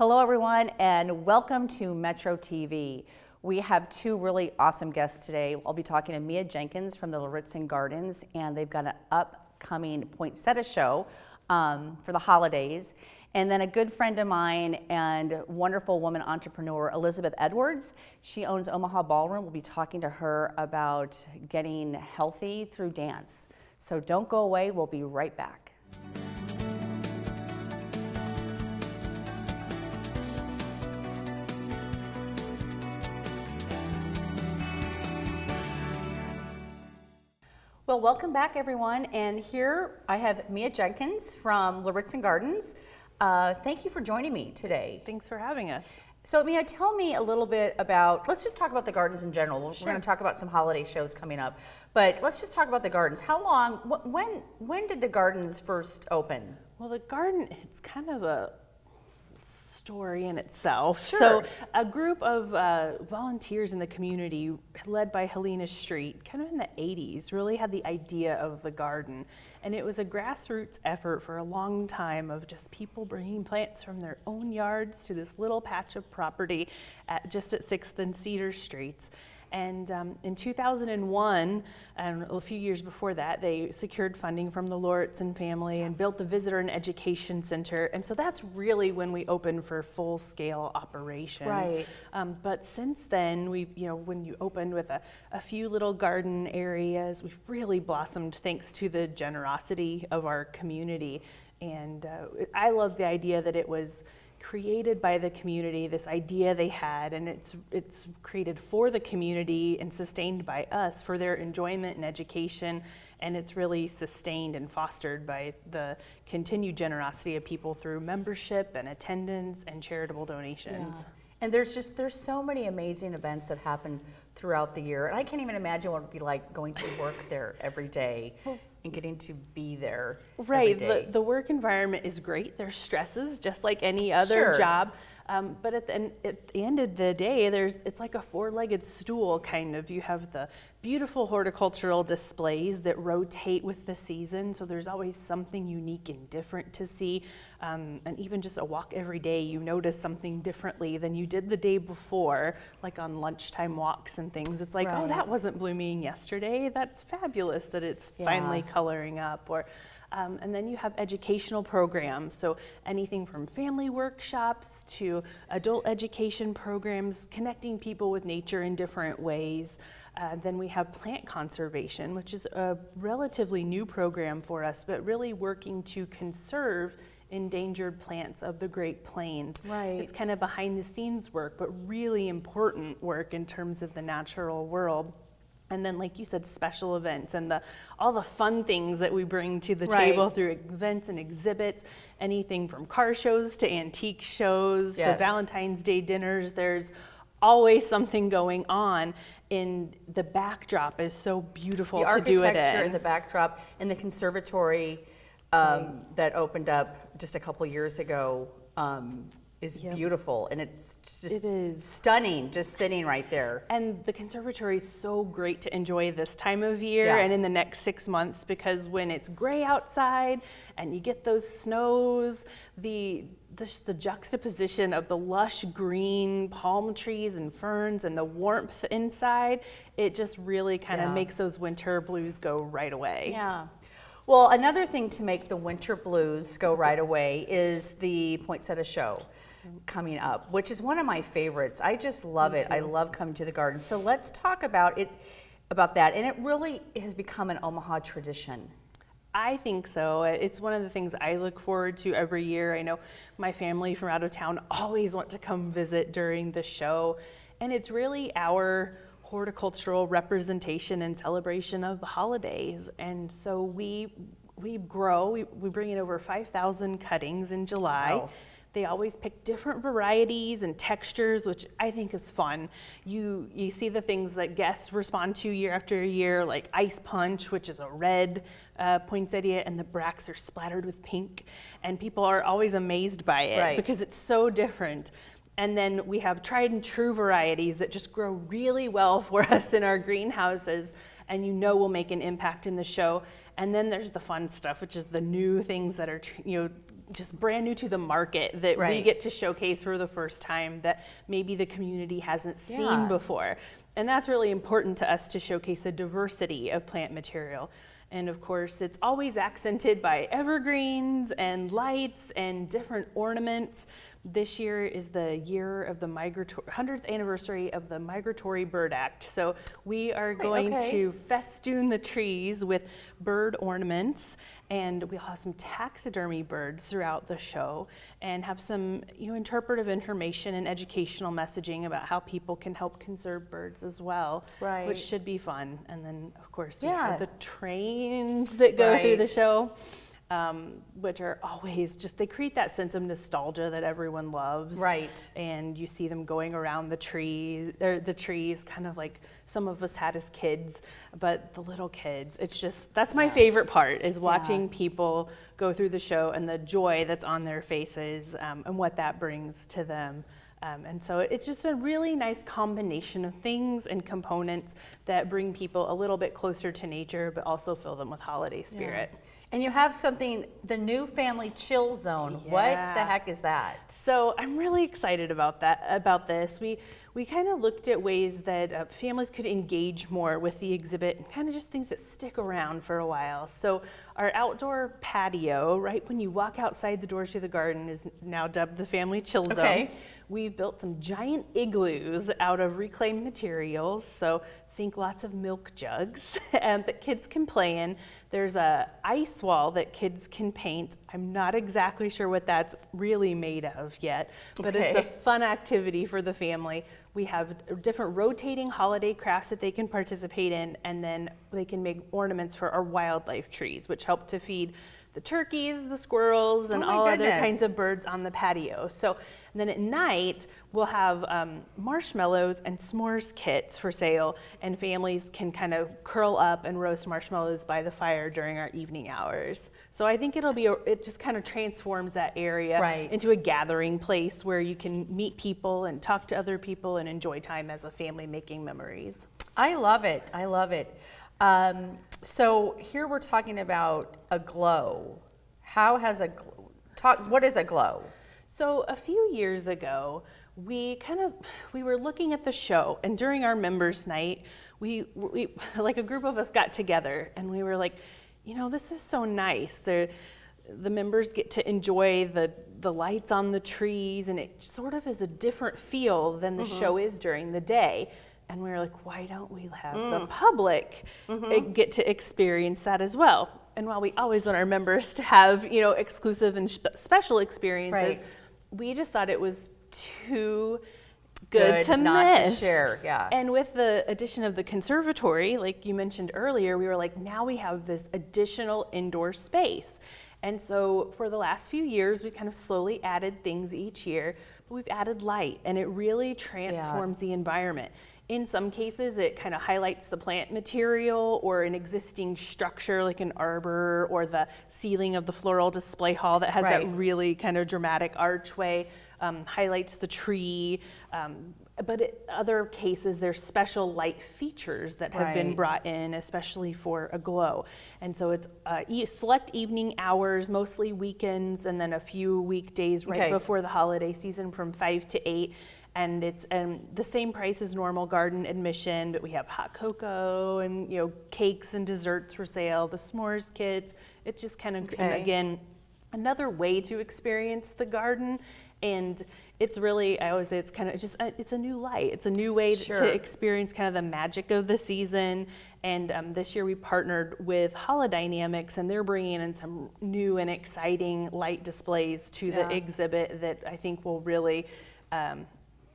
Hello everyone and welcome to Metro TV. We have two really awesome guests today. I'll be talking to Mia Jenkins from the Lauritzen Gardens, and they've got an upcoming poinsettia show for the holidays. And then a good friend of mine and wonderful woman entrepreneur, Elizabeth Edwards. She owns Omaha Ballroom. We'll be talking to her about getting healthy through dance. So don't go away, we'll be right back. Well, welcome back everyone. And here I have Mia Jenkins from Lauritzen Gardens. Thank you for joining me today. Thanks for having us. So Mia, tell me a little bit about, let's just talk about the gardens in general. Sure. We're going to talk about some holiday shows coming up, but let's just talk about the gardens. How long, when did the gardens first open? Well, the garden, it's kind of a story in itself. Sure. So a group of volunteers in the community led by Helena Street, kind of in the 80s, really had the idea of the garden. And it was a grassroots effort for a long time of just people bringing plants from their own yards to this little patch of property just at 6th and Cedar Streets. And in 2001, and a few years before that, they secured funding from the Lauritzen family and built the Visitor and Education Center. And so that's really when we opened for full-scale operations. Right. But since then, when you opened with a few little garden areas, we've really blossomed thanks to the generosity of our community. And I love the idea that it was created by the community, this idea they had, and it's created for the community and sustained by us for their enjoyment and education, and it's really sustained and fostered by the continued generosity of people through membership and attendance and charitable donations. Yeah. And there's so many amazing events that happen throughout the year, and I can't even imagine what it would be like going to work there every day and getting to be there every day. The work environment is great. There's stresses just like any other job. But at the end of the day, it's like a four-legged stool kind of. You have the beautiful horticultural displays that rotate with the season, so there's always something unique and different to see. And even just a walk every day, you notice something differently than you did the day before, like on lunchtime walks and things. It's like, oh, that wasn't blooming yesterday. That's fabulous that it's finally coloring up. And then you have educational programs, so anything from family workshops to adult education programs, connecting people with nature in different ways. Then we have plant conservation, which is a relatively new program for us, but really working to conserve endangered plants of the Great Plains. Right. It's kind of behind the scenes work, but really important work in terms of the natural world. And then, like you said, special events and all the fun things that we bring to the table through events and exhibits, anything from car shows to antique shows to Valentine's Day dinners. There's always something going on, and the backdrop is so beautiful to do it in. The architecture in the backdrop and the conservatory that opened up just a couple years ago is beautiful, and it's just stunning just sitting right there. And the conservatory is so great to enjoy this time of year and in the next 6 months, because when it's gray outside and you get those snows, the juxtaposition of the lush green palm trees and ferns and the warmth inside, it just really kind of makes those winter blues go right away. Yeah. Well, another thing to make the winter blues go right away is the poinsettia show coming up, which is one of my favorites. I just love it. I love coming to the garden. So let's talk about that. And it really has become an Omaha tradition. I think so. It's one of the things I look forward to every year. I know my family from out of town always want to come visit during the show. And it's really our horticultural representation and celebration of the holidays. And so we grow, we bring in over 5,000 cuttings in July. Wow. They always pick different varieties and textures, which I think is fun. You see the things that guests respond to year after year, like Ice Punch, which is a red poinsettia, and the bracts are splattered with pink. And people are always amazed by it because it's so different. And then we have tried and true varieties that just grow really well for us in our greenhouses, and will make an impact in the show. And then there's the fun stuff, which is the new things that are, just brand new to the market that we get to showcase for the first time that maybe the community hasn't seen before. And that's really important to us, to showcase a diversity of plant material. And of course, it's always accented by evergreens and lights and different ornaments. This year is the year of the 100th anniversary of the Migratory Bird Act. So we are going to festoon the trees with bird ornaments, and we'll have some taxidermy birds throughout the show, and have some interpretive information and educational messaging about how people can help conserve birds as well, which should be fun. And then of course we have the trains that go through the show. Which are always they create that sense of nostalgia that everyone loves. Right. And you see them going around the trees, kind of like some of us had as kids, but the little kids, that's my favorite part, is watching people go through the show and the joy that's on their faces, and what that brings to them. And so it's just a really nice combination of things and components that bring people a little bit closer to nature, but also fill them with holiday spirit. Yeah. And you have something, the new Family Chill Zone. What the heck is that? So I'm really excited about this. We kind of looked at ways that families could engage more with the exhibit, and kind of just things that stick around for a while. So our outdoor patio, right when you walk outside the doors to the garden, is now dubbed the Family Chill Zone. We've built some giant igloos out of reclaimed materials. So think lots of milk jugs that kids can play in. There's a ice wall that kids can paint. I'm not exactly sure what that's really made of yet, but it's a fun activity for the family. We have different rotating holiday crafts that they can participate in, and then they can make ornaments for our wildlife trees, which help to feed the turkeys, the squirrels, and all other kinds of birds on the patio. So and then at night, we'll have marshmallows and s'mores kits for sale, and families can kind of curl up and roast marshmallows by the fire during our evening hours. So I think it just kind of transforms that area into a gathering place where you can meet people and talk to other people and enjoy time as a family making memories. I love it. I love it. So here we're talking about a glow. What is a glow? So a few years ago, we were looking at the show, and during our members' night, we like a group of us got together, and we were like, this is so nice. The members get to enjoy the lights on the trees, and it sort of is a different feel than the show is during the day. And we were like, why don't we have the public get to experience that as well? And while we always want our members to have, exclusive and special experiences, we just thought it was too good to not miss. To share, And with the addition of the conservatory, like you mentioned earlier, we were like, now we have this additional indoor space. And so for the last few years, we kind of slowly added things each year, but we've added light, and it really transforms the environment. In some cases, it kind of highlights the plant material or an existing structure like an arbor, or the ceiling of the floral display hall that has that really kind of dramatic archway, highlights the tree. But in other cases, there's special light features that have been brought in, especially for a glow. And so it's select evening hours, mostly weekends, and then a few weekdays before the holiday season from 5 to 8. And it's the same price as normal garden admission, but we have hot cocoa and cakes and desserts for sale, the s'mores kits. It's just kind of again another way to experience the garden, and it's really, I always say, it's kind of just it's a new light. It's a new way to experience kind of the magic of the season. And this year we partnered with Holodynamics, and they're bringing in some new and exciting light displays to the exhibit that I think will really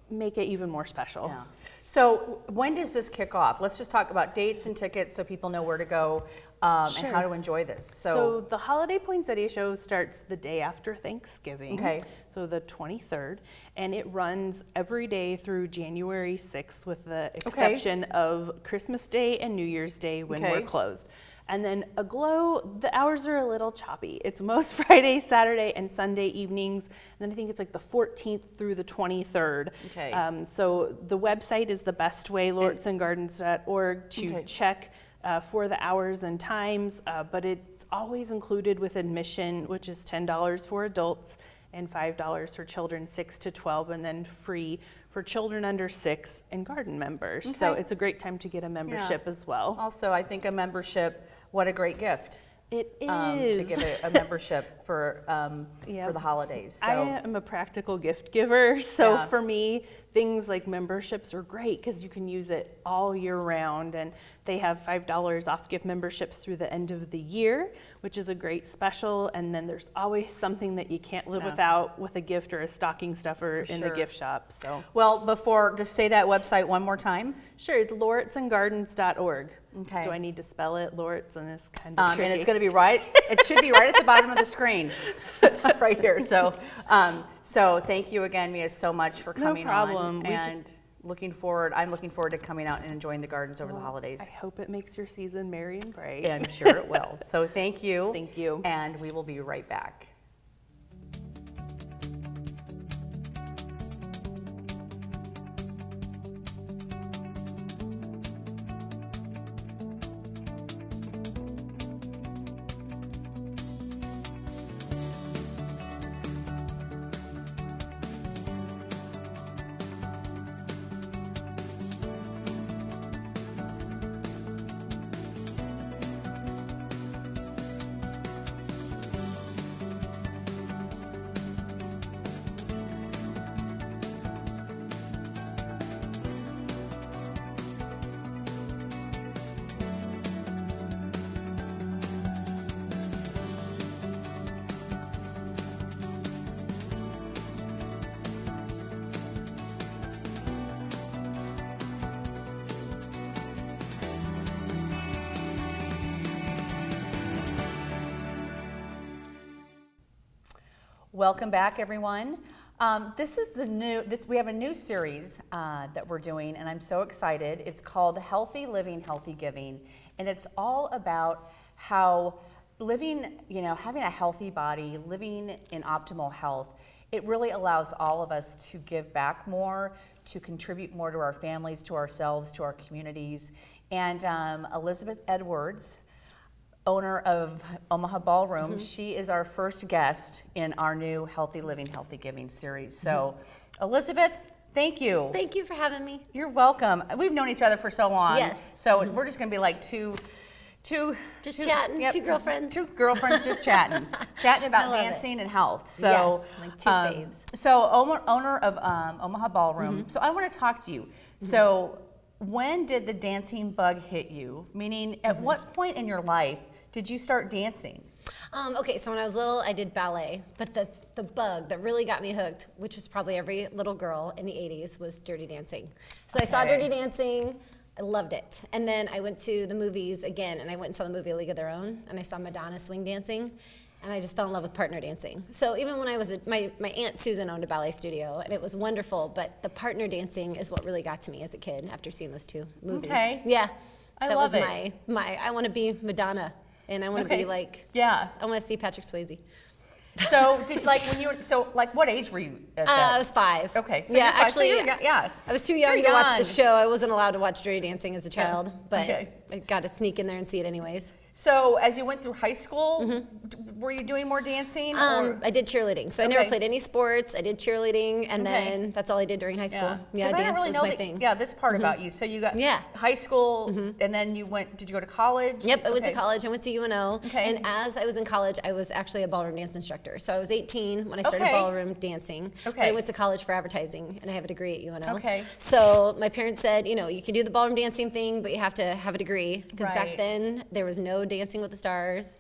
make it even more special. Yeah. So when does this kick off? Let's just talk about dates and tickets so people know where to go and how to enjoy this. So the Holiday Poinsettia Show starts the day after Thanksgiving, so the 23rd, and it runs every day through January 6th with the exception of Christmas Day and New Year's Day when we're closed. And then a glow, the hours are a little choppy. It's most Friday, Saturday, and Sunday evenings. And then I think it's like the 14th through the 23rd. So the website is the best way, lawrenceandgardens.org, to check for the hours and times, but it's always included with admission, which is $10 for adults and $5 for children 6 to 12, and then free for children under 6 and garden members. Okay. So it's a great time to get a membership as well. Also, I think a membership, what a great gift. It is. To give a membership for the holidays. So. I am a practical gift giver, so Yeah. for me, things like memberships are great because you can use it all year round, and they have $5 off gift memberships through the end of the year, which is a great special. And then there's always something that you can't live without with a gift or a stocking stuffer in the gift shop. So, well, just say that website one more time. sure, it's lauritsenGardens.org. Okay. Do I need to spell it? Lauritsen is kind of tricky. And it's going to be right. It should be right at the bottom of the screen, right here. So, so thank you again, Mia, so much for coming No problem. on. And I'm looking forward to coming out and enjoying the gardens over the holidays. I hope it makes your season merry and bright. And I'm sure it will. So thank you. Thank you. And we will be right back. Welcome back, everyone. This is we have a new series that we're doing, and I'm so excited. It's called Healthy Living, Healthy Giving, and it's all about how living, having a healthy body, living in optimal health, it really allows all of us to give back more, to contribute more to our families, to ourselves, to our communities. And Elizabeth Edwards, owner of Omaha Ballroom, she is our first guest in our new Healthy Living, Healthy Giving series. So, Elizabeth, thank you. Thank you for having me. You're welcome. We've known each other for so long. Yes. So we're just going to be like two chatting, two girlfriends. Two girlfriends just chatting about love dancing and health. So, yes, my two faves. So, owner of Omaha Ballroom. So I want to talk to you. So, when did the dancing bug hit you? Meaning, at what point in your life did you start dancing? Okay, so when I was little, I did ballet, but the bug that really got me hooked, which was probably every little girl in the 80s, was Dirty Dancing. So I saw Dirty Dancing, I loved it. And then I went to the movies again, and I went and saw the movie A League of Their Own, and I saw Madonna swing dancing, and I just fell in love with partner dancing. So even when I was, my Aunt Susan owned a ballet studio, and it was wonderful, but the partner dancing is what really got to me as a kid after seeing those two movies. Okay. Yeah. I that love was it. my I want to be Madonna. And I want to be like, yeah. I want to see Patrick Swayze. So, what age were you at that? I was 5. Okay. So yeah, you're 5. actually, So yeah. I was too young You're to watch young. the show. I wasn't allowed to watch Dirty Dancing as a child, but Okay. I got to sneak in there and see it anyways. So, as you went through high school, were you doing more dancing? Or? I did cheerleading. So I never played any sports. I did cheerleading, and then that's all I did during high school. Yeah, 'Cause I didn't dance really was know my that, thing. Yeah, this part about you. So you got high school, and then did you go to college? Yep, I went to college. I went to UNO. Okay. And as I was in college, I was actually a ballroom dance instructor. So I was 18 when I started ballroom dancing. Okay. But I went to college for advertising, and I have a degree at UNO. Okay. So my parents said, you can do the ballroom dancing thing, but you have to have a degree. Because Right. back then, there was no Dancing with the Stars.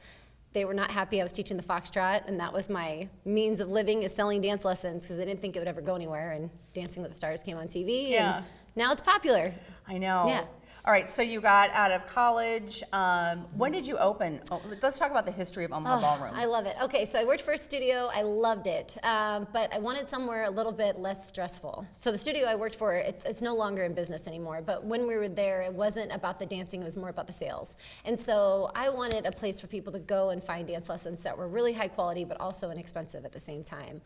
They were not happy I was teaching the foxtrot, and that was my means of living, is selling dance lessons, because they didn't think it would ever go anywhere, and Dancing with the Stars came on TV, Yeah. and now it's popular. I know. Yeah. All right, so you got out of college. When did you open? Oh, let's talk about the history of Omaha Ballroom. I love it. Okay, so I worked for a studio. I loved it, but I wanted somewhere a little bit less stressful. So the studio I worked for, it's no longer in business anymore, but when we were there, it wasn't about the dancing, it was more about the sales. And so I wanted a place for people to go and find dance lessons that were really high quality, but also inexpensive at the same time.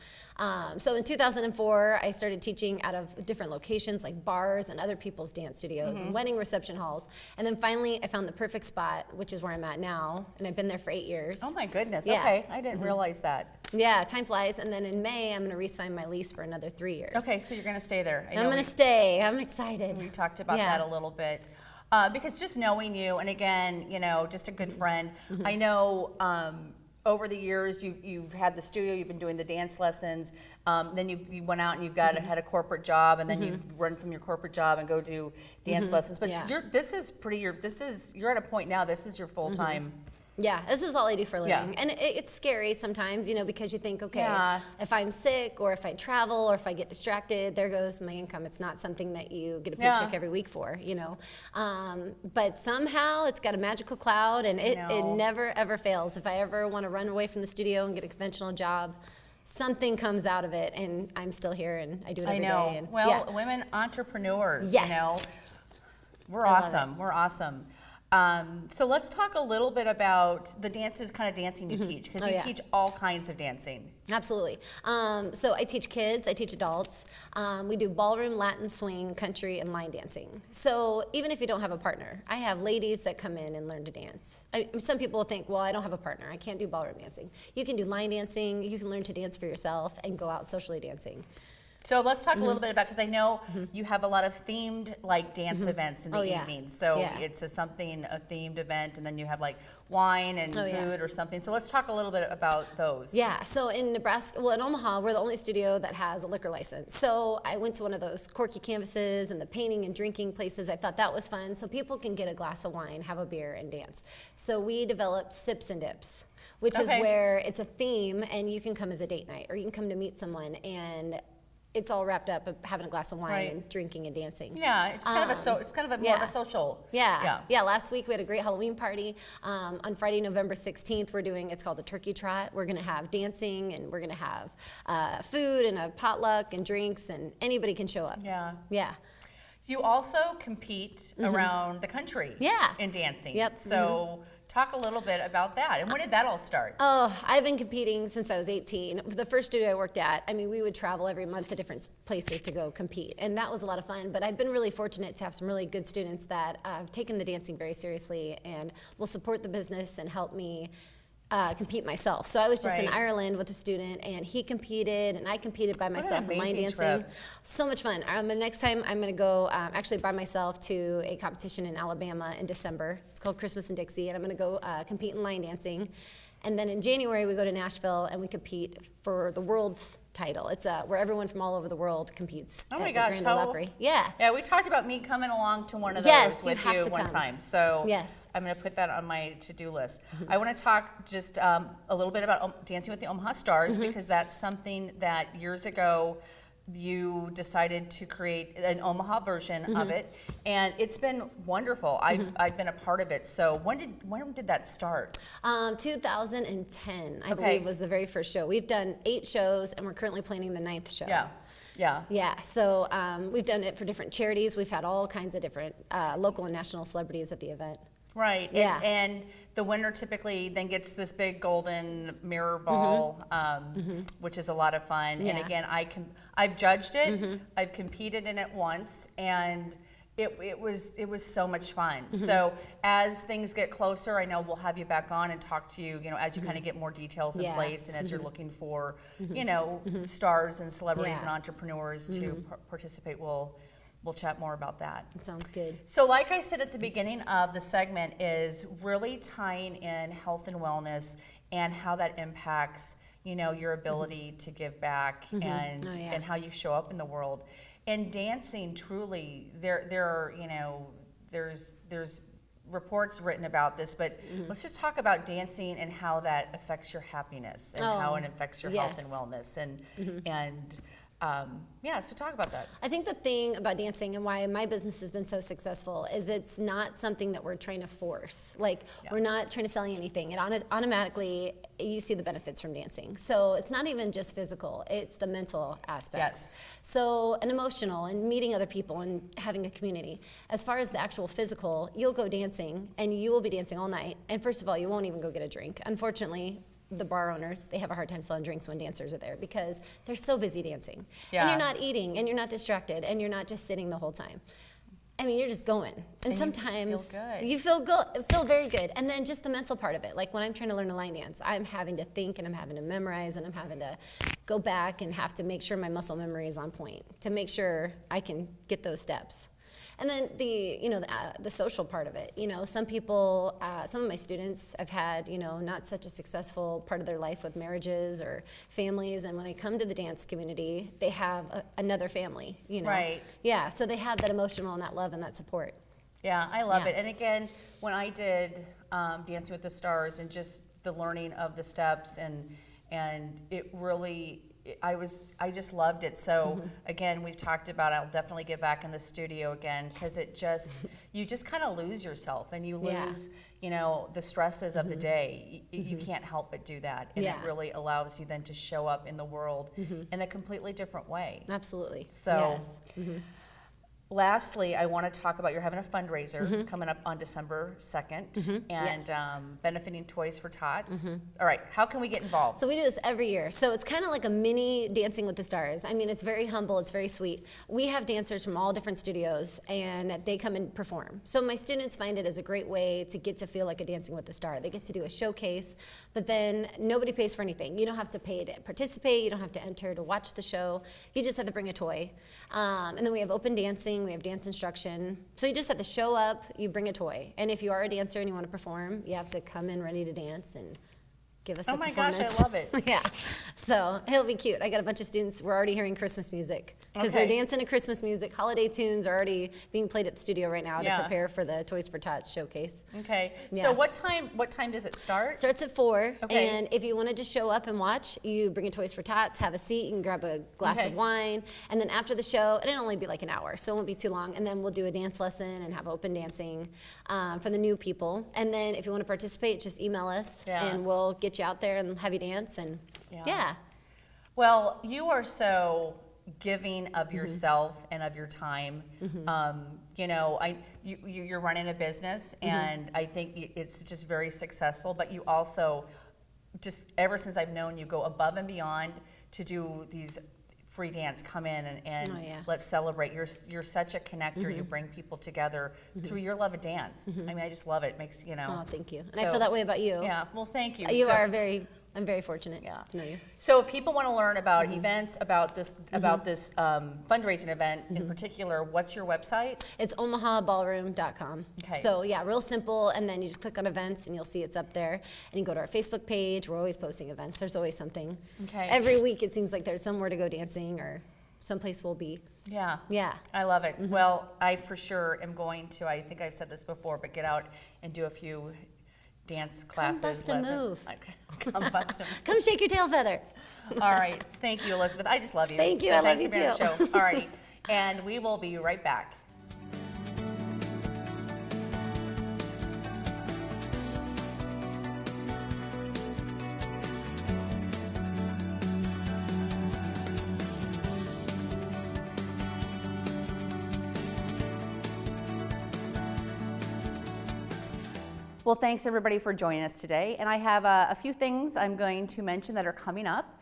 So in 2004, I started teaching out of different locations, like bars and other people's dance studios, and wedding receptions reception halls. And then finally, I found the perfect spot, which is where I'm at now, and I've been there for 8 years. Oh my goodness, Yeah. okay, I didn't realize that. Yeah, time flies. And then in May, I'm going to re-sign my lease for another 3 years. Okay, so you're gonna stay there. I I'm know going to stay. I'm excited. we talked about Yeah. that a little bit. Because just knowing you, and again, you know, just a good friend, I know over the years you've had the studio, you've been doing the dance lessons, then you went out and you've had a corporate job, and then you run from your corporate job and go do dance lessons. But Yeah. you're at a point now, this is your full-time. Yeah, this is all I do for a living. Yeah. And it's scary sometimes, you know, because you think, okay, Yeah. if I'm sick or if I travel or if I get distracted, there goes my income. It's not something that you get a paycheck Yeah. every week for, you know. But somehow it's got a magical cloud, and it know. never, ever fails. If I ever want to run away from the studio and get a conventional job, something comes out of it, and I'm still here, and I do it I every know. day. And, Well, yeah. women entrepreneurs, Yes. you know. We're I love awesome. We're awesome. So let's talk a little bit about the dances, kind of dancing you teach, because Oh, you yeah. teach all kinds of dancing. Absolutely. So I teach kids, I teach adults. We do ballroom, Latin swing, country, and line dancing. So even if you don't have a partner, I have ladies that come in and learn to dance. Some people think, well, I don't have a partner, I can't do ballroom dancing. You can do line dancing, you can learn to dance for yourself and go out socially dancing. So let's talk a little bit about, because I know you have a lot of themed like dance events in the Oh, yeah. evenings. So Yeah. it's a themed event, and then you have like wine and Oh, food yeah. or something. So let's talk a little bit about those. Yeah, so in Nebraska, well, in Omaha, we're the only studio that has a liquor license. So I went to one of those quirky canvases and the painting and drinking places. I thought that was fun, so people can get a glass of wine, have a beer, and dance. So we developed Sips and Dips, which is Okay. where it's a theme, and you can come as a date night, or you can come to meet someone, and it's all wrapped up of having a glass of wine Right. and drinking and dancing. Yeah, it's kind of a more of yeah. a social. Yeah. Last week we had a great Halloween party. On Friday, November 16th, it's called a turkey trot. We're gonna have dancing, and we're gonna have food and a potluck and drinks, and anybody can show up. Yeah. Yeah. You also compete around the country. Yeah. In dancing. Yep. So talk a little bit about that. And when did that all start? Oh, I've been competing since I was 18. The first studio I worked at, I mean, we would travel every month to different places to go compete, and that was a lot of fun. But I've been really fortunate to have some really good students that have taken the dancing very seriously and will support the business and help me compete myself. So I was just in Right. Ireland with a student, and he competed, and I competed by myself in line amazing dancing. trip. So much fun. The next time I'm going to go actually by myself to a competition in Alabama in December. It's called Christmas in Dixie, and I'm going to go compete in line dancing. And then in January we go to Nashville and we compete for the world's title. It's where everyone from all over the to-do competes. Oh at my the gosh, Grand how- Ole Opry. Yeah. Yeah, we talked about me coming along to one of those Yes, you with have you to one come. time. So Yes. I'm going to put that on my to-do list. I want to talk just a little bit about Dancing with the Omaha Stars, because that's something that years ago you decided to create an Omaha version of it, and it's been wonderful. I've been a part of it. So when did that start? 2010, I Okay. believe, was the very first show. We've done 8 shows, and we're currently planning the 9th show. Yeah. Yeah, so we've done it for different charities. We've had all kinds of different local and national celebrities at the event. Right. Yeah. And the winner typically then gets this big golden mirror ball, which is a lot of fun. Yeah. And again, I've judged it. I've competed in it once, and it was so much fun. So as things get closer, I know we'll have you back on and talk to you, as you kind of get more details in Yeah. place, and as you're looking for, stars and celebrities Yeah. and entrepreneurs to participate. We'll chat more about that. That sounds good. So like I said at the beginning of the segment, is really tying in health and wellness and how that impacts, your ability to give back and Oh, yeah. and how you show up in the world. And dancing, truly, there are, there's reports written about this, but let's just talk about dancing and how that affects your happiness and how it affects your health and yes. wellness and so talk about that. I think the thing about dancing and why my business has been so successful is it's not something that we're trying to force. Like, we're not trying to sell you anything. It automatically, you see the benefits from dancing. So it's not even just physical, it's the mental aspects. Yes. So, and emotional, and meeting other people and having a community. As far as the actual physical, you'll go dancing and you will be dancing all night. And first of all, you won't even go get a drink. Unfortunately, the bar owners, they have a hard time selling drinks when dancers are there because they're so busy dancing. Yeah. And you're not eating, and you're not distracted, and you're not just sitting the whole time. I mean, you're just going. And you sometimes feel good. you feel very good. And then just the mental part of it. Like when I'm trying to learn a line dance, I'm having to think and I'm having to memorize and I'm having to go back and have to make sure my muscle memory is on point to make sure I can get those steps. And then the social part of it. Some people, some of my students have had, not such a successful part of their life with marriages or families. And when they come to the dance community, they have another family, Right. Yeah, so they have that emotional and that love and that support. Yeah, I love Yeah. it. And again, when I did Dancing with the Stars and just the learning of the steps and it really, I just loved it. So again, we've talked about, I'll definitely get back in the studio again because it just, you just kind of lose yourself and you Yeah. lose, the stresses of the day. You can't help but do that. And Yeah. it really allows you then to show up in the world in a completely different way. Absolutely. So, yes. Lastly, I want to talk about you're having a fundraiser coming up on December 2nd and Yes. benefiting Toys for Tots. All right, how can we get involved? So we do this every year. So it's kind of like a mini Dancing with the Stars. I mean, it's very humble, it's very sweet. We have dancers from all different studios and they come and perform. So my students find it as a great way to get to feel like a Dancing with the Star. They get to do a showcase, but then nobody pays for anything. You don't have to pay to participate, you don't have to enter to watch the show. You just have to bring a toy. And then we have open dancing, we have dance instruction. So you just have to show up, you bring a toy. And if you are a dancer and you want to perform, you have to come in ready to dance and give us a Oh my performance. gosh, I love it. Yeah, so it'll be cute. I got a bunch of students, we're already hearing Christmas music because they're Okay. dancing to Christmas music. Holiday tunes are already being played at the studio right now Yeah. to prepare for the Toys for Tots showcase. Okay, Yeah. so what time does it start? Starts at 4, Okay. and if you want to just show up and watch, you bring a Toys for Tots, have a seat, you can grab a glass Okay. of wine, and then after the show, and it'll only be like an hour, so it won't be too long, and then we'll do a dance lesson and have open dancing for the new people. And then if you want to participate, just email us, Yeah. and we'll get you out there and have you dance, and Yeah. yeah. Well, you are so giving of yourself and of your time. You're running a business, and I think it's just very successful. But you also, just ever since I've known you, go above and beyond to do these free dance. Come in and Oh, yeah. let's celebrate. You're such a connector. You bring people together through your love of dance. I mean, I just love it. It makes Oh, thank you. And I So- feel that way about you. Yeah. Well, thank you. You So- are I'm very fortunate Yeah. to know you. So if people want to learn about events, about this fundraising event in particular, what's your website? It's omahballroom.com. Okay. So yeah, real simple, and then you just click on events and you'll see it's up there. And you go to our Facebook page. We're always posting events. There's always something. Okay. Every week it seems like there's somewhere to go dancing or someplace we'll be. Yeah. Yeah. I love it. Well, I for sure am going to, I think I've said this before, but get out and do a few dance classes. bust a lessons. move. Okay. Come bust a move. Come shake your tail feather. All right. Thank you, Elizabeth. I just love you. Thank you. So I love thanks you for being on the too. show. All righty. And we will be right back. Well, thanks everybody for joining us today. And I have a few things I'm going to mention that are coming up.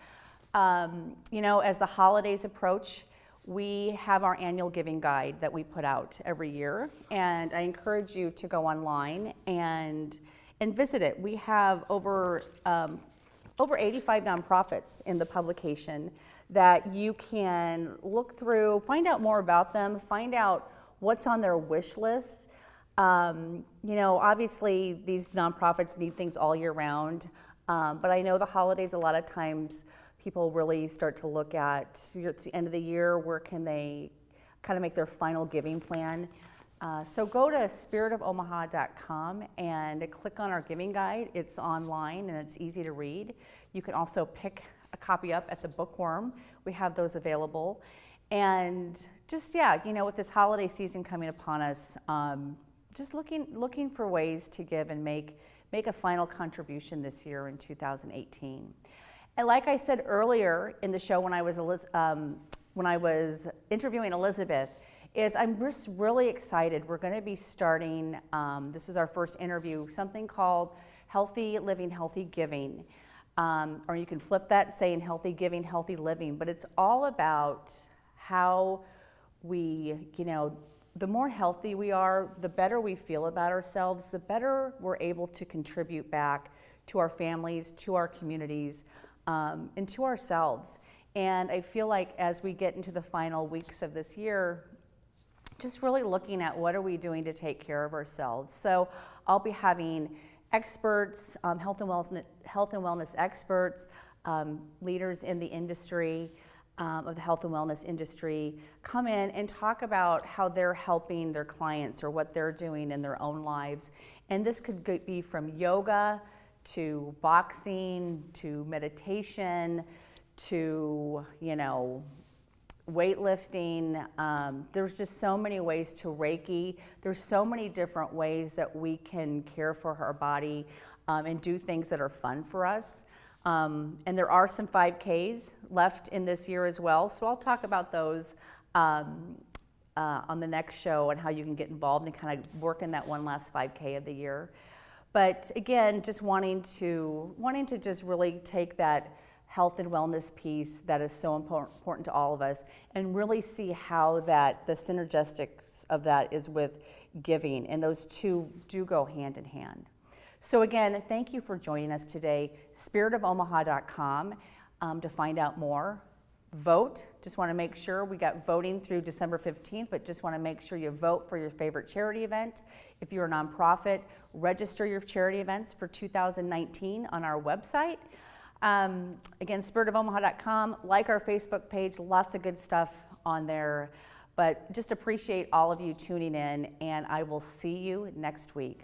As the holidays approach, we have our annual giving guide that we put out every year. And I encourage you to go online and visit it. We have over 85 nonprofits in the publication that you can look through, find out more about them, find out what's on their wish list. Obviously these nonprofits need things all year round, but I know the holidays, a lot of times people really start to look at, it's the end of the year, where can they kind of make their final giving plan. So go to spiritofomaha.com and click on our giving guide. It's online and it's easy to read. You can also pick a copy up at the Bookworm. We have those available. And just, with this holiday season coming upon us, just looking for ways to give and make a final contribution this year in 2018. And like I said earlier in the show when I was interviewing Elizabeth, is I'm just really excited. We're going to be starting, this was our first interview, something called Healthy Living, Healthy Giving. Or you can flip that saying healthy giving, healthy living, but it's all about how we, the more healthy we are, the better we feel about ourselves, the better we're able to contribute back to our families, to our communities, and to ourselves. And I feel like as we get into the final weeks of this year, just really looking at what are we doing to take care of ourselves. So I'll be having experts, health and wellness experts, leaders in the industry, of the health and wellness industry, come in and talk about how they're helping their clients or what they're doing in their own lives. And this could be from yoga to boxing to meditation to, weightlifting. There's just so many ways to Reiki. There's so many different ways that we can care for our body and do things that are fun for us. And there are some 5Ks left in this year as well. So I'll talk about those on the next show and how you can get involved and kind of work in that one last 5K of the year. But again, just wanting to just really take that health and wellness piece that is so important to all of us and really see how that the synergistics of that is with giving, and those two do go hand in hand. So again, thank you for joining us today. SpiritofOmaha.com to find out more. Vote. Just want to make sure we got voting through December 15th, but just want to make sure you vote for your favorite charity event. If you're a nonprofit, register your charity events for 2019 on our website. Again, SpiritofOmaha.com. Like our Facebook page, lots of good stuff on there. But just appreciate all of you tuning in, and I will see you next week.